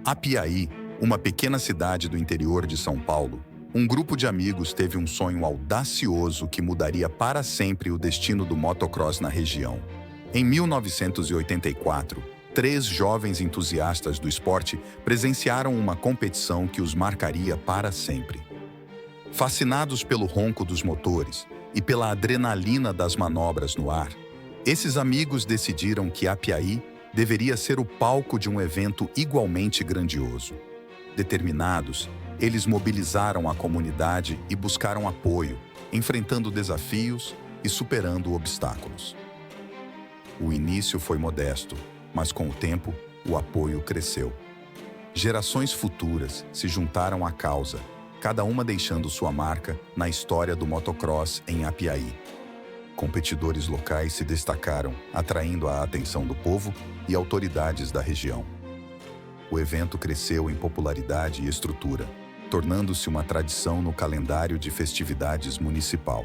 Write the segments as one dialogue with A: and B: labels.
A: Apiaí, uma pequena cidade do interior de São Paulo, um grupo de amigos teve um sonho audacioso que mudaria para sempre o destino do motocross na região. Em 1984, 3 jovens entusiastas do esporte presenciaram uma competição que os marcaria para sempre. Fascinados pelo ronco dos motores e pela adrenalina das manobras no ar, esses amigos decidiram que Apiaí deveria ser o palco de um evento igualmente grandioso. Determinados, eles mobilizaram a comunidade e buscaram apoio, enfrentando desafios e superando obstáculos. O início foi modesto, mas com o tempo, o apoio cresceu. Gerações futuras se juntaram à causa, cada uma deixando sua marca na história do motocross em Apiaí. Competidores locais se destacaram, atraindo a atenção do povo e autoridades da região. O evento cresceu em popularidade e estrutura, tornando-se uma tradição no calendário de festividades municipal.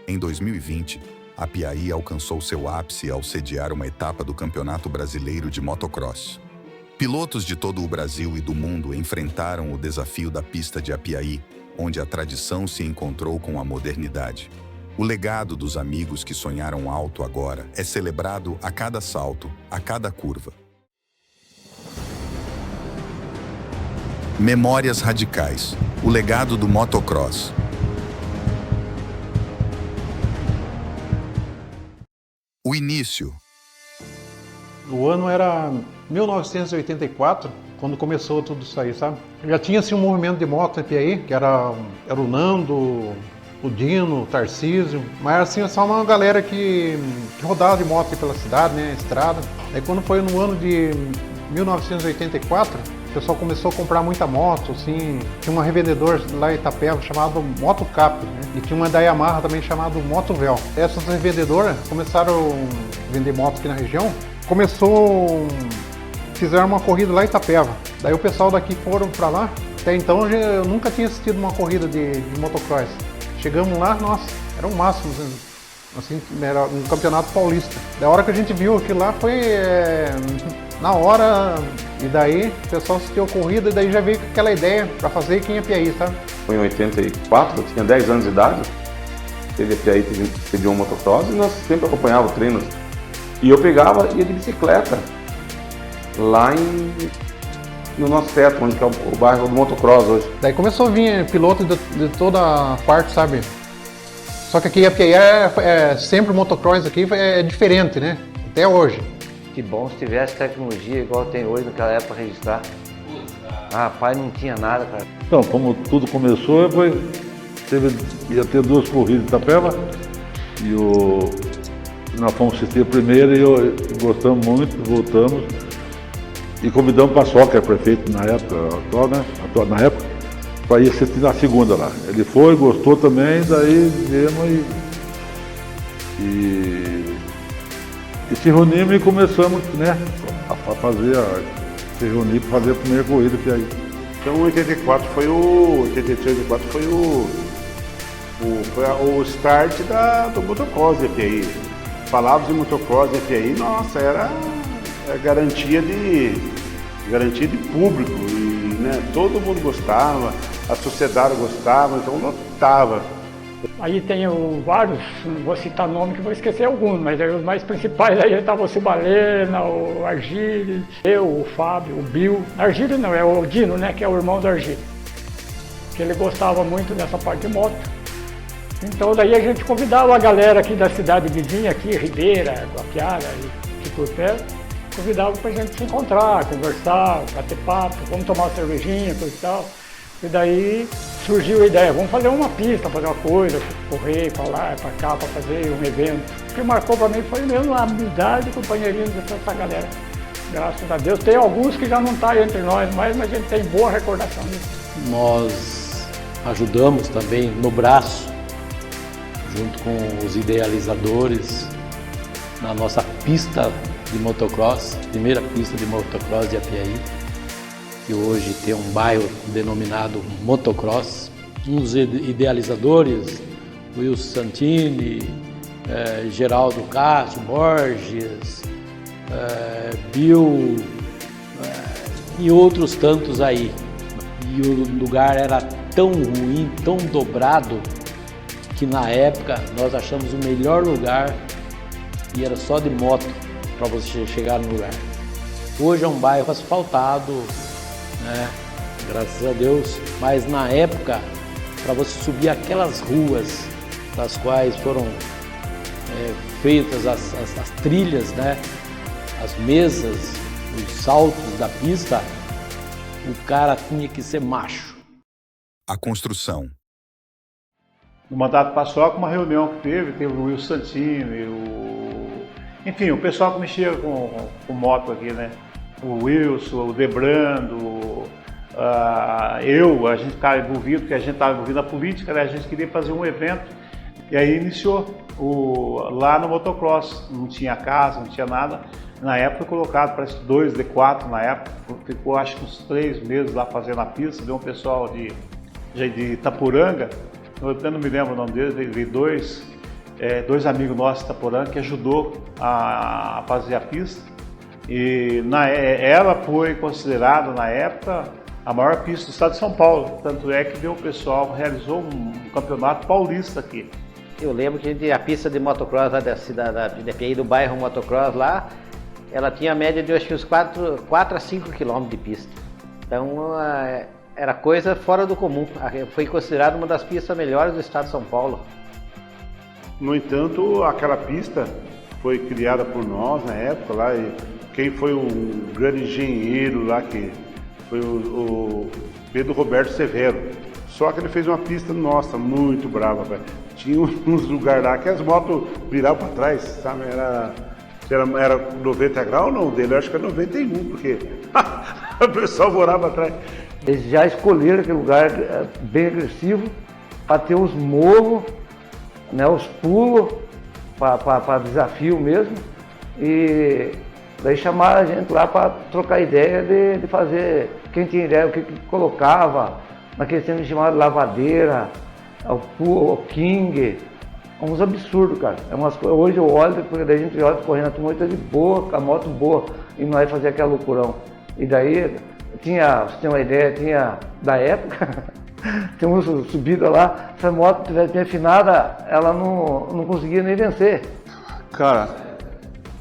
A: Em 2020, Apiaí alcançou seu ápice ao sediar uma etapa do Campeonato Brasileiro de Motocross. Pilotos de todo o Brasil e do mundo enfrentaram o desafio da pista de Apiaí, onde a tradição se encontrou com a modernidade. O legado dos amigos que sonharam alto agora é celebrado a cada salto, a cada curva. Memórias radicais. O legado do motocross. O início.
B: O ano era 1984, quando começou tudo isso aí, sabe? Já tinha assim, um movimento de moto em Apiaí, que era o Nando, o Dino, o Tarcísio, mas assim, só uma galera que rodava de moto pela cidade, né, estrada. Aí quando foi no ano de 1984, o pessoal começou a comprar muita moto, assim, tinha uma revendedora lá em Itapeva chamada Motocap, né? E tinha uma da Yamaha também chamada Motovel. Essas revendedoras começaram a vender moto aqui na região, fizeram uma corrida lá em Itapeva. Daí o pessoal daqui foram para lá. Até então eu nunca tinha assistido uma corrida de motocross. Chegamos lá, nossa, era o máximo, assim, era um campeonato paulista. Da hora que a gente viu aquilo lá foi na hora, e daí o pessoal assistiu a corrida e daí já veio com aquela ideia para fazer aqui em Apiaí, sabe?
C: Foi em 84, eu tinha 10 anos de idade, teve Apiaí, teve um motocross e nós sempre acompanhávamos treinos. E eu pegava e ia de bicicleta lá no nosso teto, onde é o bairro do motocross hoje.
B: Daí começou a vir piloto de toda a parte, sabe? Só que aqui em Apiaí sempre o motocross aqui é diferente, né? Até hoje.
D: Que bom se tivesse tecnologia igual tem hoje naquela época para registrar. Rapaz, não tinha nada, cara.
E: Então, como tudo começou, ia ter 2 corridas em Itapeva e nós fomos assistir a primeira e gostamos muito, voltamos e convidamos o Paçoca, que era prefeito na época, na época, para ir assistir na segunda lá. Ele foi, gostou também, daí viemos e se reunimos e começamos, né, se reunir para fazer a primeira corrida que aí.
F: Então 84 foi o start do motocross de Apiaí. Falávamos de motocross de Apiaí, nossa, era garantia de público e, né, todo mundo gostava, a sociedade gostava, então lotava.
G: Aí tem vários, não vou citar nome que vou esquecer alguns, mas aí os mais principais aí estavam o Cibalena, o Argile, eu, o Fábio, o Bill. Argile não, é o Dino, né, que é o irmão do Argile. Que ele gostava muito dessa parte de moto. Então daí a gente convidava a galera aqui da cidade vizinha, aqui, Ribeira, Guapiara, aqui por perto, convidava pra gente se encontrar, conversar, bater papo, vamos tomar uma cervejinha, coisa e tal. E daí surgiu a ideia, vamos fazer uma pista, fazer uma coisa, correr para lá, para cá, para fazer um evento. O que marcou para mim foi mesmo a amizade e companheirismo dessa galera. Graças a Deus. Tem alguns que já não estão entre nós, mas a gente tem boa recordação disso.
H: Nós ajudamos também no braço, junto com os idealizadores, na nossa pista de motocross, primeira pista de motocross de Apiaí, que hoje tem um bairro denominado Motocross. Uns idealizadores, Wilson Santini, Geraldo Castro, Borges, Bill, e outros tantos aí. E o lugar era tão ruim, tão dobrado, que na época nós achamos o melhor lugar e era só de moto para você chegar no lugar. Hoje é um bairro asfaltado, né? Graças a Deus, mas na época, para você subir aquelas ruas das quais foram feitas as trilhas, né? As mesas, os saltos da pista, o cara tinha que ser macho.
A: A construção.
B: No mandato Paçoca, uma reunião que teve o Will Santini, enfim, o pessoal que mexia com moto aqui, né? O Wilson, o Debrando, a gente ficava envolvido, porque a gente estava envolvido na política, né? A gente queria fazer um evento, e aí iniciou lá no motocross, não tinha casa, não tinha nada. Na época foi colocado, parece 2 D4 na época, ficou acho que uns 3 meses lá fazendo a pista, deu um pessoal de Itapuranga, eu não me lembro o nome dele, veio dois amigos nossos de Itapuranga que ajudou a fazer a pista. E ela foi considerada na época a maior pista do estado de São Paulo, tanto é que o pessoal realizou um campeonato paulista aqui.
D: Eu lembro que a pista de motocross lá da cidade de EPI, do bairro motocross lá, ela tinha a média de acho que uns 4 a 5 quilômetros de pista. Então era coisa fora do comum. Foi considerada uma das pistas melhores do estado de São Paulo.
F: No entanto, aquela pista foi criada por nós na época lá, e quem foi o grande engenheiro lá, que foi o Pedro Roberto Severo. Só que ele fez uma pista, nossa, muito brava, velho. Tinha uns lugares lá que as motos viravam para trás, sabe? Era 90 graus não dele, eu acho que era 91, porque o pessoal morava atrás.
D: Eles já escolheram aquele lugar bem agressivo para ter os morros, né, os pulos, para desafio mesmo. E daí chamaram a gente lá para trocar ideia de fazer, quem tinha ideia, o que colocava, naquele tempo chamado lavadeira, o King, uns absurdos, cara. Hoje eu olho, porque daí a gente olha correndo, a turma tá de boa, com a moto boa, e nós fazer aquela loucurão. E daí, você tem uma ideia, da época, tem uma subida lá, se a moto tivesse bem afinada, ela não conseguia nem vencer.
F: Cara,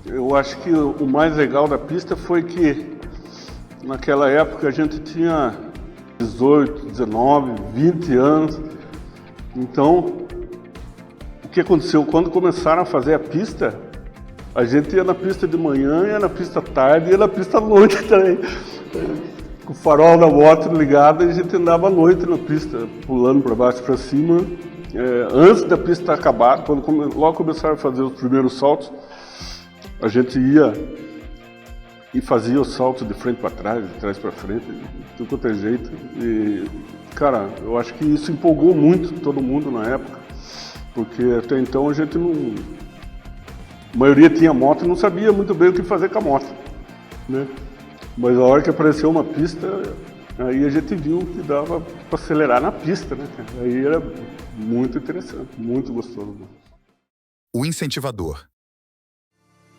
F: eu acho que o mais legal da pista foi que naquela época a gente tinha 18, 19, 20 anos. Então, o que aconteceu? Quando começaram a fazer a pista, a gente ia na pista de manhã, ia na pista à tarde, ia na pista à noite também. Com o farol da moto ligado, a gente andava à noite na pista, pulando para baixo e para cima. Antes da pista acabar, quando logo começaram a fazer os primeiros saltos, a gente ia e fazia os saltos de frente para trás, de trás para frente, de tudo quanto é jeito. E, cara, eu acho que isso empolgou muito todo mundo na época, porque até então a gente não... A maioria tinha moto e não sabia muito bem o que fazer com a moto, né? Mas a hora que apareceu uma pista, aí a gente viu que dava para acelerar na pista, né? Aí era muito interessante, muito gostoso.
A: O incentivador.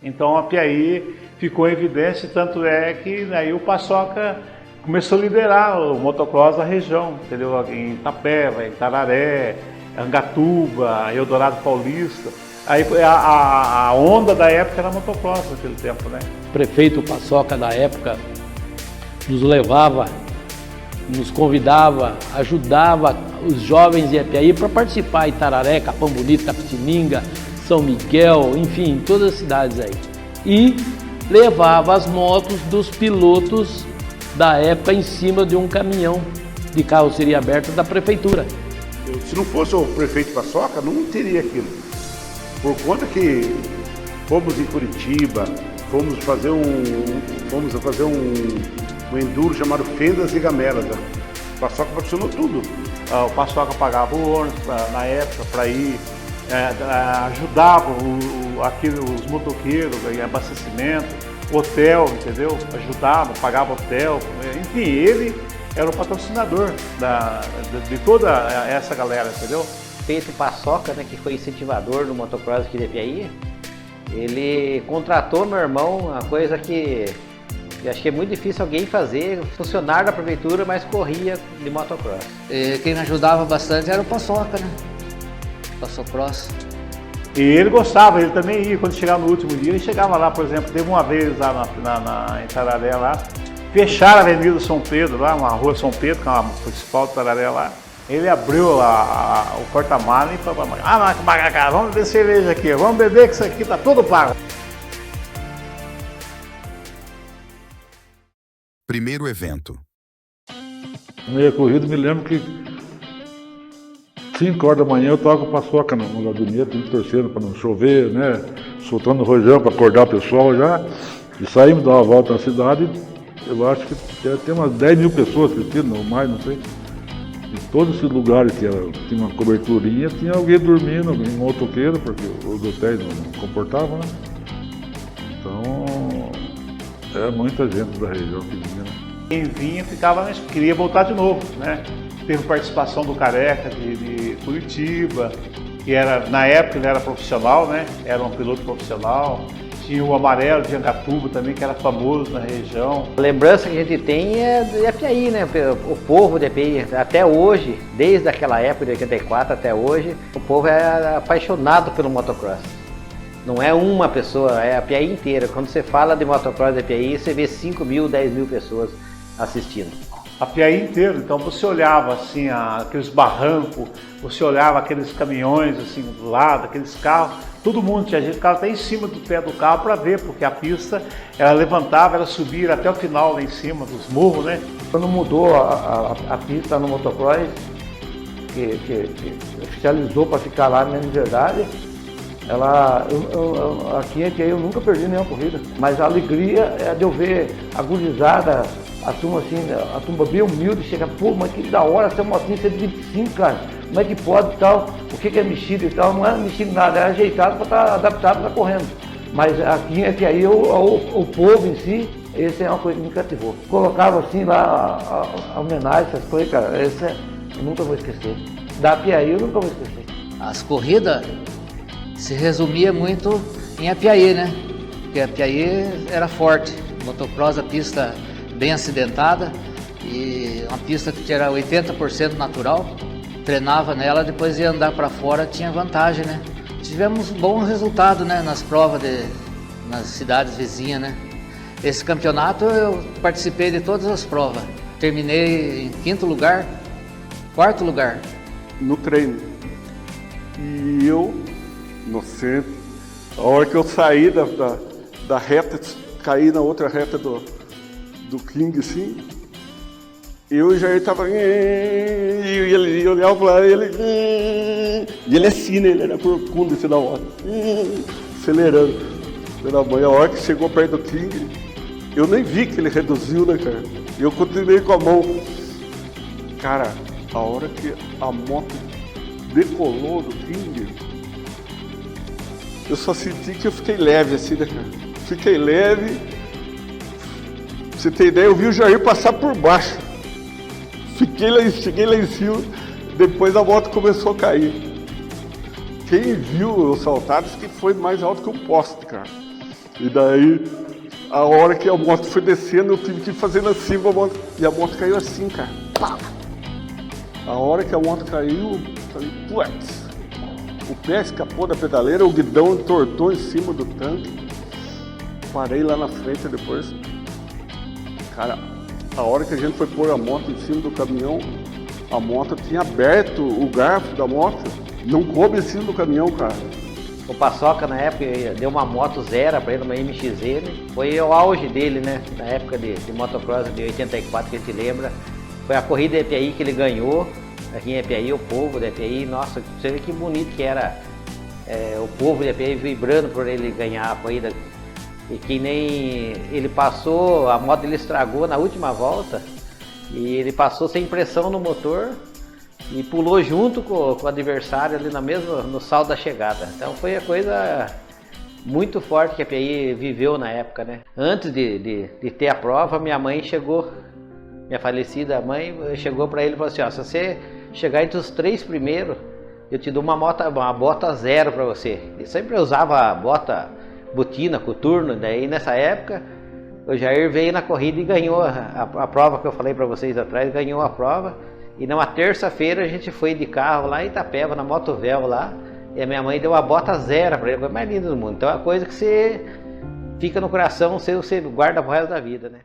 B: Então a Piaí ficou em evidência, tanto é que aí o Paçoca começou a liderar o motocross da região, entendeu? Em Itapeva, em Tararé, Angatuba, Eldorado Paulista. Aí a onda da época era motocross naquele tempo, né?
H: O prefeito Paçoca da época nos levava, nos convidava, ajudava os jovens de Ipiaí para participar em Tararé, Capão Bonito, Tapetininga, São Miguel, enfim, todas as cidades aí. E levava as motos dos pilotos da época em cima de um caminhão de carroceria aberta da prefeitura.
F: Se não fosse o prefeito Paçoca, não teria aquilo. Por conta que fomos em Curitiba, fomos fazer um enduro chamado Fendas e Gamelas. Né? O Paçoca patrocinou tudo.
B: O Paçoca pagava o ônibus na época para ir, ajudava os motoqueiros em abastecimento, hotel, entendeu? Ajudava, pagava hotel, enfim, ele era o patrocinador de toda essa galera, entendeu?
D: Feito Paçoca, né, que foi incentivador do motocross aqui de Ipiaí, ele contratou meu irmão, uma coisa que
I: Eu acho que é muito difícil alguém fazer, funcionário da prefeitura, mas corria de motocross.
J: Quem me ajudava bastante era o Paçoca, né? Paçocross.
K: E ele gostava, ele também ia, quando chegava no último dia, ele chegava lá, por exemplo, teve uma vez lá em Tararé lá, fecharam a Avenida São Pedro lá, uma rua São Pedro, que é uma principal de Tararé lá. Ele abriu o porta-mala e falou, vamos beber cerveja aqui, vamos beber que isso aqui tá tudo pago.
A: Primeiro evento.
E: Meia corrida, me lembro que 5 horas da manhã eu tava com a Paçoca no gabinete, torcendo para não chover, né? Soltando o rojão para acordar o pessoal já. E saímos, dar uma volta na cidade. Eu acho que tem umas 10 mil pessoas assistindo, ou mais, não sei. Em todos esses lugares que tinha uma coberturinha, tinha alguém dormindo, alguém motoqueiro, porque os hotéis não comportavam, né? Então, é muita gente da região que vinha, né?
K: Quem vinha queria voltar de novo, né? Teve participação do Careca de Curitiba, que na época ele era profissional, né? Era um piloto profissional. Tinha o Amarelo de Angatuba também, que era famoso na região.
I: A lembrança que a gente tem é de Apiaí, né? O povo de Apiaí, até hoje, desde aquela época de 84 até hoje, o povo é apaixonado pelo motocross. Não é uma pessoa, é a Apiaí inteira. Quando você fala de motocross de Apiaí, você vê 5 mil, 10 mil pessoas assistindo.
K: A Piaí inteiro, então você olhava assim, aqueles barrancos, você olhava aqueles caminhões assim do lado, aqueles carros, todo mundo, tinha gente que ficava até em cima do pé do carro para ver, porque a pista, ela levantava, ela subia até o final lá em cima dos morros, né?
D: Quando mudou a pista no motocross, que oficializou para ficar lá mesmo de verdade, aqui eu nunca perdi nenhuma corrida, mas a alegria é de eu ver a gurizada, a turma assim, a turma bem humilde, chega, pô, mas que da hora essa motinha 125, cara, como é que pode e tal, o que é mexido e tal, não é mexido nada, é ajeitado para estar adaptado para estar correndo. Mas aqui é que aí o povo em si, essa é uma coisa que me cativou. Colocava assim lá a homenagem, essas coisas, cara, essa eu nunca vou esquecer. Da Piaí eu nunca vou esquecer.
J: As corridas se resumia muito em Apiaí, né? Porque Apiaí era forte, motocross, a pista bem acidentada e uma pista que era 80% natural, treinava nela, depois ia andar para fora, tinha vantagem, né? Tivemos um bom resultado, né, nas provas nas cidades vizinhas, né? Esse campeonato eu participei de todas as provas, terminei em 5º lugar, 4º lugar.
L: No treino. E eu, inocente, a hora que eu saí da reta, caí na outra reta do King, assim, eu e o Jair tava, e ele olhava pra ele, e ele assim, né, ele era profundo esse da hora, acelerando, pela manhã, a hora que chegou perto do King, eu nem vi que ele reduziu, né, cara, e eu continuei com a mão, cara, a hora que a moto decolou do King, eu só senti que eu fiquei leve, assim, né, cara, fiquei leve. Pra você ter ideia, eu vi o Jair passar por baixo. Cheguei lá em cima, depois a moto começou a cair. Quem viu os saltados que foi mais alto que um poste, cara. E daí, a hora que a moto foi descendo, eu tive que ir fazendo assim a moto. E a moto caiu assim, cara. Pá! A hora que a moto caiu, eu falei, putz. O pé escapou da pedaleira, o guidão entortou em cima do tanque. Parei lá na frente depois. Cara, a hora que a gente foi pôr a moto em cima do caminhão, a moto tinha aberto o garfo da moto, não coube em cima do caminhão, cara.
I: O Paçoca, na época, deu uma moto zero para ele, uma MXZ, foi o auge dele, né? Na época de motocross de 84, que a gente lembra. Foi a corrida de Apiaí que ele ganhou, aqui em Apiaí, o povo de Apiaí, nossa, você vê que bonito que era o povo de Apiaí vibrando por ele ganhar a corrida. E que nem ele passou, a moto ele estragou na última volta e ele passou sem pressão no motor e pulou junto com o adversário ali no saldo da chegada. Então foi a coisa muito forte que a Apiaí viveu na época, né? Antes de ter a prova, minha mãe chegou, minha falecida mãe chegou para ele e falou assim, ó, se você chegar entre os 3 primeiros, eu te dou uma bota zero para você. Ele sempre usava bota botina, coturno, daí nessa época O Jair veio na corrida e ganhou a prova que eu falei para vocês atrás, ganhou a prova. E numa terça-feira a gente foi de carro lá em Itapeva, na Motovel lá, e a minha mãe deu uma bota zero para ele, foi a mais linda do mundo. Então é uma coisa que você fica no coração, você guarda pro resto da vida, né?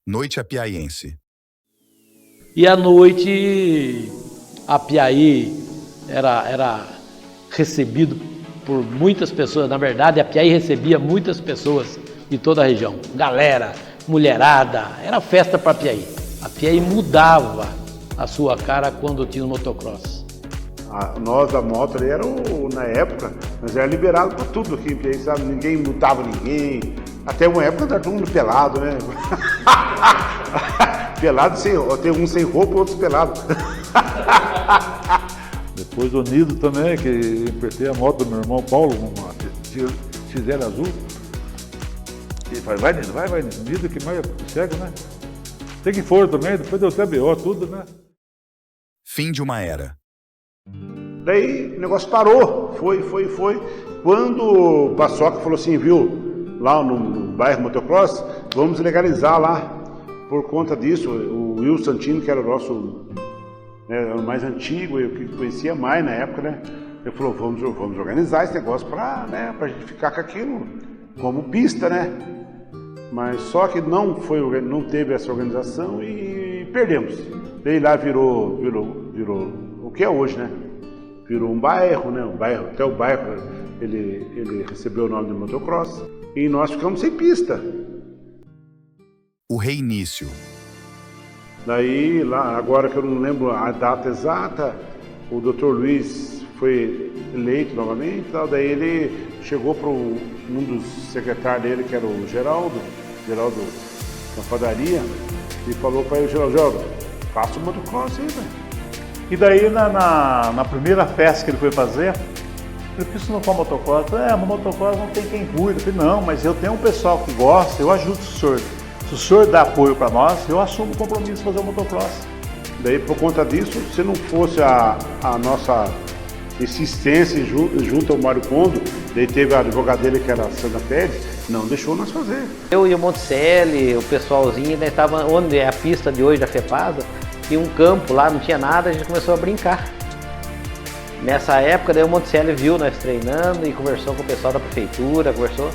A: Noite apiaiense.
H: E à noite, Apiaí era recebido por muitas pessoas. Na verdade, Apiaí recebia muitas pessoas de toda a região. Galera, mulherada, era festa para Apiaí. Apiaí mudava a sua cara quando tinha o motocross.
F: Nós da moto ali na época, nós era liberado para tudo aqui em Piauí, sabe? Ninguém multava ninguém. Até uma época era todo mundo pelado, né? Pelado tem um sem roupa e outros pelados.
E: Depois o Nido também, que eu emprestei a moto do meu irmão Paulo, uma XL azul. E falei, vai Nido, Nido que mais cego, né? Tem que for também, depois deu até BO, tudo, né?
A: Fim de uma era.
F: Daí o negócio parou, foi. Quando o Paçoca falou assim, viu, lá no bairro Motocross, vamos legalizar lá. Por conta disso, o Will Santino, que era o nosso o mais antigo, eu que conhecia mais na época, né? Ele falou, vamos organizar esse negócio pra gente ficar com aquilo como pista, né? Mas só que não teve essa organização e perdemos. Daí lá virou o que é hoje, né? Virou um bairro, né? Até o bairro ele recebeu o nome de motocross e nós ficamos sem pista.
A: O reinício.
F: Daí, lá, agora que eu não lembro a data exata, o Dr. Luiz foi eleito novamente, daí ele chegou para um dos secretários dele, que era o Geraldo da padaria, e falou para ele, Geraldo, faça o motocross aí, velho.
K: E daí na primeira festa que ele foi fazer, eu falei, por que isso não for motocross? Eu falei, motocross não tem quem cuida. Eu falei, não, mas eu tenho um pessoal que gosta, eu ajudo o senhor. Se o senhor dá apoio para nós, eu assumo o compromisso de fazer o motocross.
F: Daí, por conta disso, se não fosse a nossa insistência junto ao Mário Kondo, daí teve a advogada dele, que era a Sandra Pérez, não deixou nós fazer.
I: Eu e o Monticelli, o pessoalzinho, né, estava onde é a pista de hoje da FEPASA, tinha um campo lá, não tinha nada, a gente começou a brincar. Nessa época, daí o Monticelli viu nós treinando e conversou com o pessoal da prefeitura, conversou.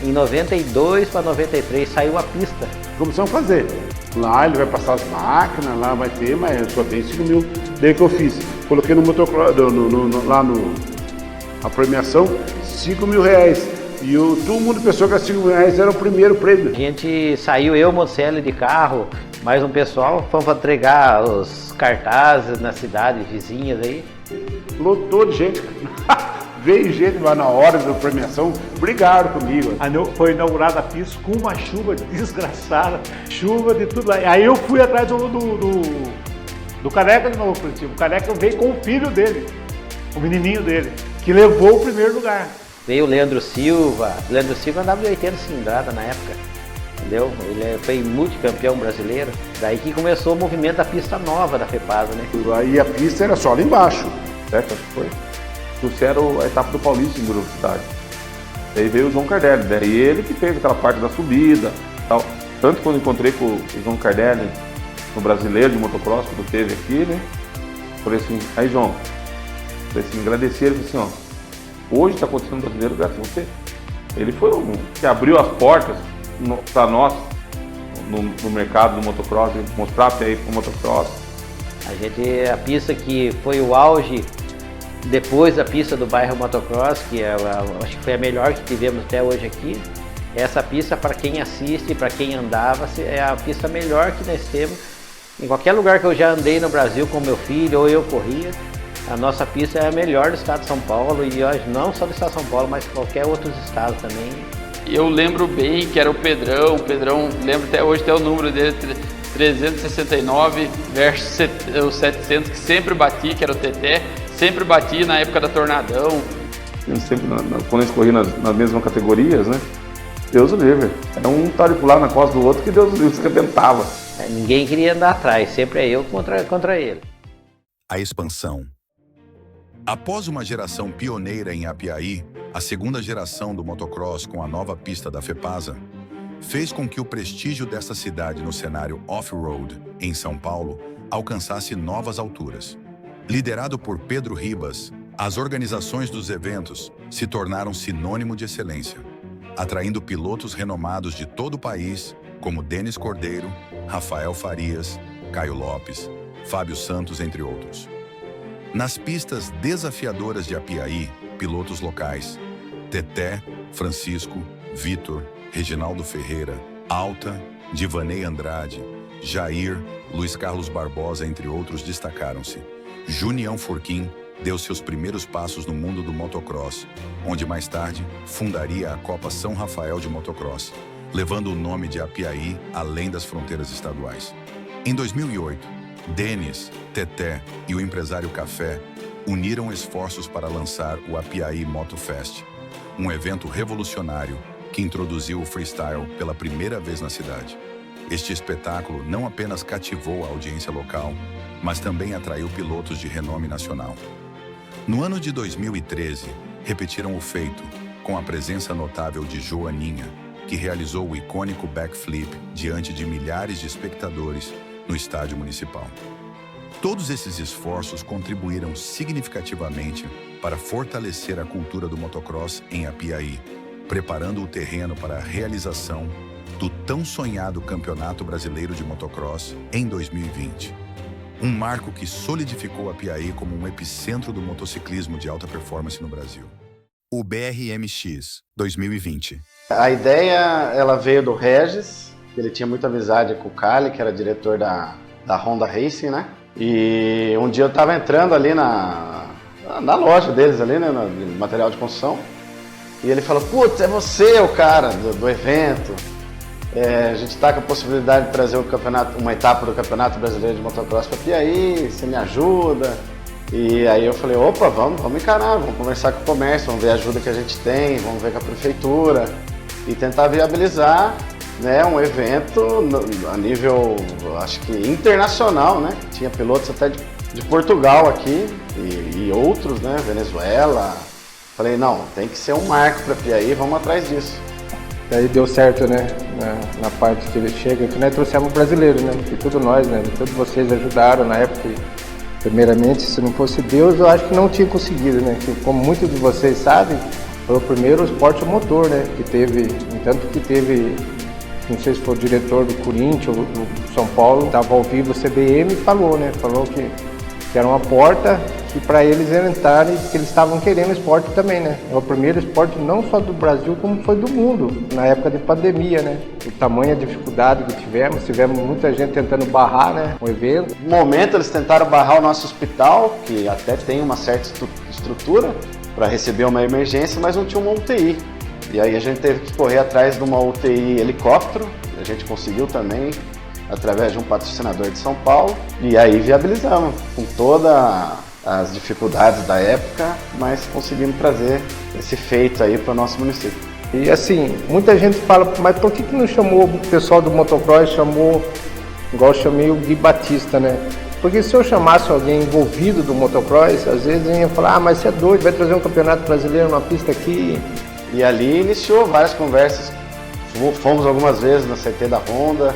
I: Em 92 para 93 saiu a pista.
F: Começamos a fazer. Lá ele vai passar as máquinas, lá vai ter, mas eu só tenho 5 mil. Daí que eu fiz? Coloquei no motocross, a premiação, 5 mil reais. E todo mundo pensou que 5 mil reais era o primeiro prêmio.
I: A gente saiu, eu, Monticelli, de carro, mais um pessoal, fomos para entregar os cartazes nas cidades vizinhas aí.
F: Lotou de gente. Veio gente lá na hora da premiação, brigaram comigo.
K: Foi inaugurada a pista com uma chuva desgraçada, chuva de tudo lá. Aí eu fui atrás do Careca de novo, Curitiba. O Careca veio com o filho dele, o menininho dele, que levou o primeiro lugar.
I: Veio o Leandro Silva andava de 80 cilindrada na época, entendeu? Ele foi multicampeão brasileiro. Daí que começou o movimento da pista nova da FEPASA, né?
F: Aí a pista era só lá embaixo.
C: Certo? Acho que foi. Trouxeram a etapa do Paulista em velocidade. Daí veio o João Cardelli, daí ele que fez aquela parte da subida tal. Tanto quando encontrei com o João Cardelli no Brasileiro de Motocross, quando teve aqui, né? Falei assim, aí João, agradeci ele, assim, hoje está acontecendo no Brasileiro graças a você. Ele foi o que abriu as portas para nós no mercado do motocross, mostrar até aí para o motocross.
I: A pista que foi o auge depois da pista do bairro Motocross, que acho que foi a melhor que tivemos até hoje aqui. Essa pista, para quem assiste, para quem andava, é a pista melhor que nós temos. Em qualquer lugar que eu já andei no Brasil com meu filho ou eu corria, a nossa pista é a melhor do estado de São Paulo, e não só do estado de São Paulo, mas qualquer outro estado também.
M: Eu lembro bem que era o Pedrão, lembro até hoje, até o número dele, 369 versus o 700, que sempre bati, que era o Teté. Sempre bati na época da Tornadão.
C: Sempre, quando a gente corria nas mesmas categorias, né? Deus o livre. Era um taripular na costa do outro que Deus o livre se arrebentava.
I: Ninguém queria andar atrás, sempre é eu contra ele.
A: A expansão. Após uma geração pioneira em Apiaí, a segunda geração do motocross com a nova pista da FEPASA, fez com que o prestígio dessa cidade no cenário off-road, em São Paulo, alcançasse novas alturas. Liderado por Pedro Ribas, as organizações dos eventos se tornaram sinônimo de excelência, atraindo pilotos renomados de todo o país, como Denis Cordeiro, Rafael Farias, Caio Lopes, Fábio Santos, entre outros. Nas pistas desafiadoras de Apiaí, pilotos locais, Teté, Francisco, Vitor, Reginaldo Ferreira, Alta, Divanei Andrade, Jair, Luiz Carlos Barbosa, entre outros, destacaram-se. Junião Furquim deu seus primeiros passos no mundo do motocross, onde mais tarde fundaria a Copa São Rafael de Motocross, levando o nome de Apiaí além das fronteiras estaduais. Em 2008, Denis, Teté e o empresário Café uniram esforços para lançar o Apiaí Moto Fest, um evento revolucionário que introduziu o freestyle pela primeira vez na cidade. Este espetáculo não apenas cativou a audiência local, mas também atraiu pilotos de renome nacional. No ano de 2013, repetiram o feito, com a presença notável de Joaninha, que realizou o icônico backflip diante de milhares de espectadores no estádio municipal. Todos esses esforços contribuíram significativamente para fortalecer a cultura do motocross em Apiaí, preparando o terreno para a realização do tão sonhado Campeonato Brasileiro de Motocross em 2020. Um marco que solidificou Apiaí como um epicentro do motociclismo de alta performance no Brasil. O BRMX 2020.
N: A ideia ela veio do Regis, ele tinha muita amizade com o Cali, que era diretor da Honda Racing, né? E um dia eu estava entrando ali na loja deles, ali, né, no material de construção, e ele falou: putz, é você o cara do evento. A gente está com a possibilidade de trazer uma etapa do Campeonato Brasileiro de Motocross para Apiaí, você me ajuda? E aí eu falei: opa, vamos encarar, vamos conversar com o comércio, vamos ver a ajuda que a gente tem, vamos ver com a prefeitura e tentar viabilizar, né, um evento a nível, acho que internacional, né? Tinha pilotos até de Portugal aqui e outros, né, Venezuela. Falei: não, tem que ser um marco para Apiaí, vamos atrás disso.
O: Daí deu certo, né, na parte que ele chega, que nós trouxemos brasileiro, né, que tudo nós, né, todos vocês ajudaram na época. Primeiramente, se não fosse Deus, eu acho que não tinha conseguido, né, que, como muitos de vocês sabem, foi o primeiro esporte a motor, né, que teve, tanto que teve, não sei se foi o diretor do Corinthians ou do São Paulo, estava ao vivo o CBM e falou, né, que era uma porta que para eles entrarem, que eles estavam querendo esporte também, né? É o primeiro esporte não só do Brasil, como foi do mundo, na época de pandemia, né? O tamanho, a dificuldade que tivemos muita gente tentando barrar, né, o evento.
N: No momento eles tentaram barrar o nosso hospital, que até tem uma certa estrutura para receber uma emergência, mas não tinha uma UTI. E aí a gente teve que correr atrás de uma UTI helicóptero, a gente conseguiu também, através de um patrocinador de São Paulo, e aí viabilizamos, com todas as dificuldades da época, mas conseguimos trazer esse feito aí para o nosso município.
O: E assim, muita gente fala: mas por que não chamou o pessoal do motocross, chamou, igual eu chamei o Gui Batista, né? Porque se eu chamasse alguém envolvido do motocross, às vezes ia falar: ah, mas você é doido, vai trazer um campeonato brasileiro numa pista aqui.
N: E ali iniciou várias conversas, fomos algumas vezes na CT da Honda,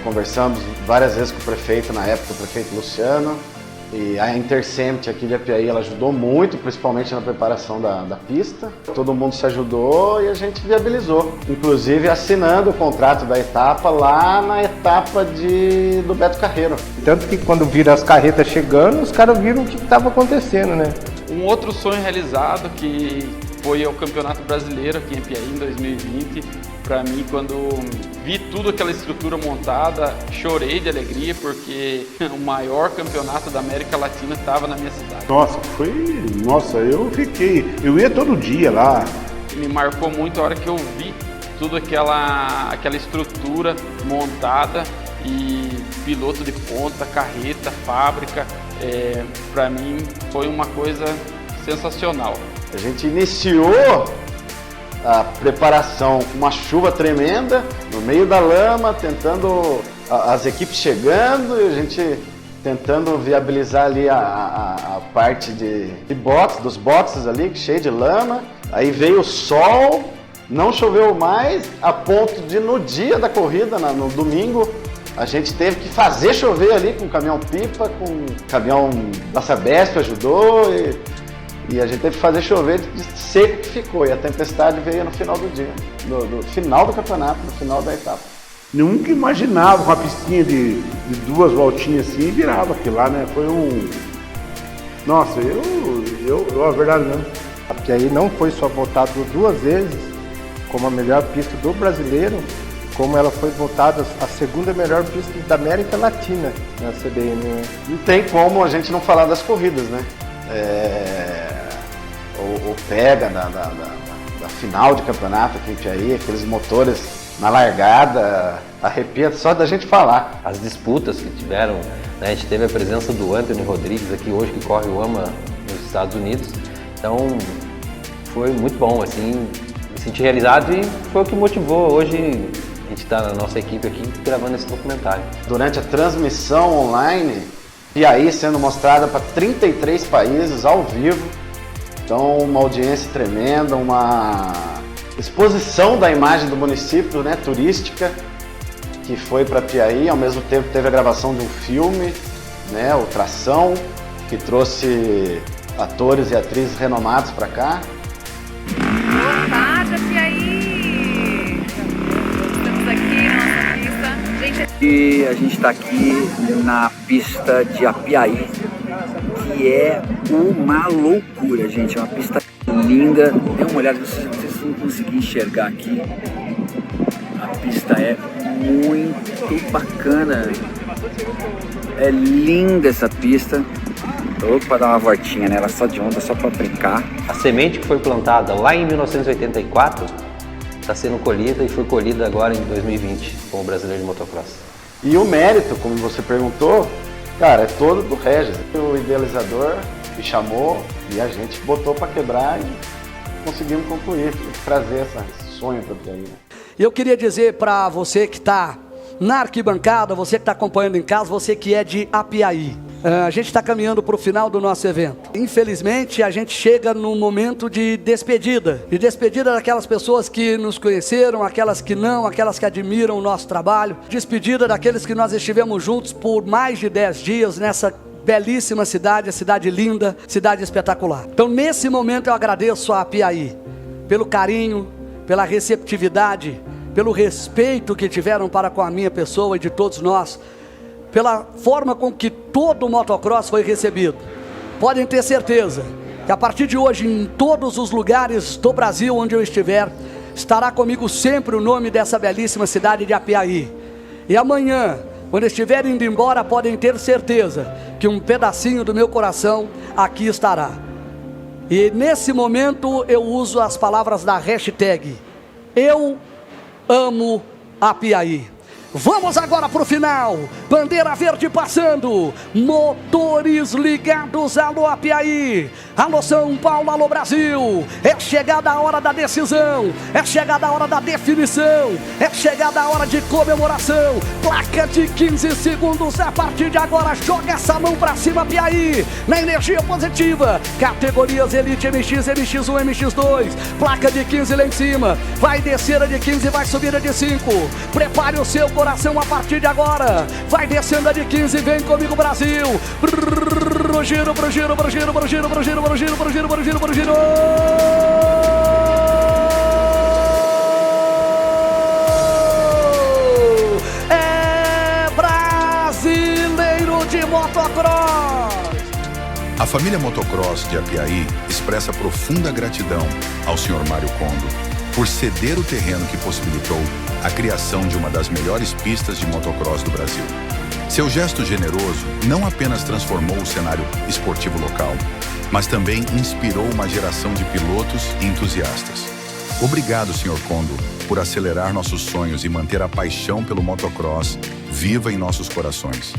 N: conversamos várias vezes com o prefeito na época, o prefeito Luciano, e a Intercept aqui de Apiaí, ela ajudou muito, principalmente na preparação da pista. Todo mundo se ajudou e a gente viabilizou, inclusive assinando o contrato da etapa lá na etapa do Beto Carreiro.
O: Tanto que quando viram as carretas chegando, os caras viram o que estava acontecendo, né?
M: Um outro sonho realizado que foi o Campeonato Brasileiro aqui em Apiaí em 2020. Para mim, quando vi tudo aquela estrutura montada, chorei de alegria, porque o maior campeonato da América Latina estava na minha cidade.
F: Eu ia todo dia lá.
M: Me marcou muito a hora que eu vi tudo aquela estrutura montada e piloto de ponta, carreta, fábrica. Para mim foi uma coisa sensacional.
N: A gente iniciou a preparação com uma chuva tremenda, no meio da lama, tentando, as equipes chegando e a gente tentando viabilizar ali a parte de box, dos boxes ali, cheio de lama. Aí veio o sol Não choveu mais a ponto de no dia da corrida, no domingo, a gente teve que fazer chover ali com caminhão-pipa, com caminhão da Sabesp ajudou e a gente teve que fazer chover de seco que ficou. E a tempestade veio no final do dia, no final do campeonato, no final da etapa.
F: Nunca imaginava uma piscinha de 2 voltinhas assim e virava aquilo lá, né? Foi um... Nossa, a verdade mesmo.
O: Porque aí não foi só votado 2 vezes como a melhor pista do brasileiro, como ela foi votada a segunda melhor pista da América Latina na CBM.
N: Não tem como a gente não falar das corridas, né? O pega da final de campeonato aqui em Piaí, aqueles motores na largada, arrepia só da gente falar.
P: As disputas que tiveram, né? A gente teve a presença do Anthony Rodrigues aqui hoje, que corre o AMA nos Estados Unidos, então foi muito bom, assim, me senti realizado e foi o que motivou hoje a gente estar na nossa equipe aqui gravando esse documentário.
N: Durante a transmissão online, Piaí sendo mostrada para 33 países ao vivo, então uma audiência tremenda, uma exposição da imagem do município, né, turística, que foi para Piaí. Ao mesmo tempo teve a gravação de um filme, né, o Tração, que trouxe atores e atrizes renomados para cá.
Q: Boa tarde, Piaí! Estamos aqui na nossa pista.
R: E a gente está aqui na pista de Apiaí, que é uma loucura, gente. É uma pista linda. Dê uma olhada, vocês vão conseguir enxergar aqui. A pista é muito bacana. É linda essa pista. Tô louco para dar uma voltinha nela, só de onda, só para brincar.
P: A semente que foi plantada lá em 1984 está sendo colhida e foi colhida agora em 2020 com o Brasileiro de Motocross.
N: E o mérito, como você perguntou, cara, é todo do Regis. O idealizador me chamou e a gente botou para quebrar e conseguimos concluir, trazer esse sonho para o Piaí.
S: Eu queria dizer para você que está na arquibancada, você que está acompanhando em casa, você que é de Apiaí. A gente está caminhando para o final do nosso evento. Infelizmente, a gente chega num momento de despedida daquelas pessoas que nos conheceram, aquelas que não, aquelas que admiram o nosso trabalho, despedida daqueles que nós estivemos juntos por mais de 10 dias nessa belíssima cidade, a cidade linda, cidade espetacular. Então, nesse momento, eu agradeço a Apiaí pelo carinho, pela receptividade, pelo respeito que tiveram para com a minha pessoa e de todos nós, pela forma com que todo o motocross foi recebido. Podem ter certeza que a partir de hoje, em todos os lugares do Brasil onde eu estiver, estará comigo sempre o nome dessa belíssima cidade de Apiaí. E amanhã, quando estiver indo embora, podem ter certeza que um pedacinho do meu coração aqui estará. E nesse momento eu uso as palavras da hashtag Eu Amo Apiaí. Vamos agora para o final, bandeira verde passando, motores ligados, alô Apiaí, alô São Paulo, alô Brasil, é chegada a hora da decisão, é chegada a hora da definição, é chegada a hora de comemoração, placa de 15 segundos a partir de agora, joga essa mão para cima Apiaí, na energia positiva, categorias Elite MX, MX1, MX2, placa de 15 lá em cima, vai descer a de 15, vai subir a de 5, prepare o seu coração a partir de agora, vai descendo a de 15, vem comigo Brasil, pro giro, pro giro, pro giro, pro giro, pro giro, pro giro, pro giro, pro giro, pro giro. É brasileiro de motocross.
A: A família Motocross de Apiaí expressa profunda gratidão ao Sr. Mário Kondo por ceder o terreno que possibilitou a criação de uma das melhores pistas de motocross do Brasil. Seu gesto generoso não apenas transformou o cenário esportivo local, mas também inspirou uma geração de pilotos e entusiastas. Obrigado, Sr. Kondo, por acelerar nossos sonhos e manter a paixão pelo motocross viva em nossos corações.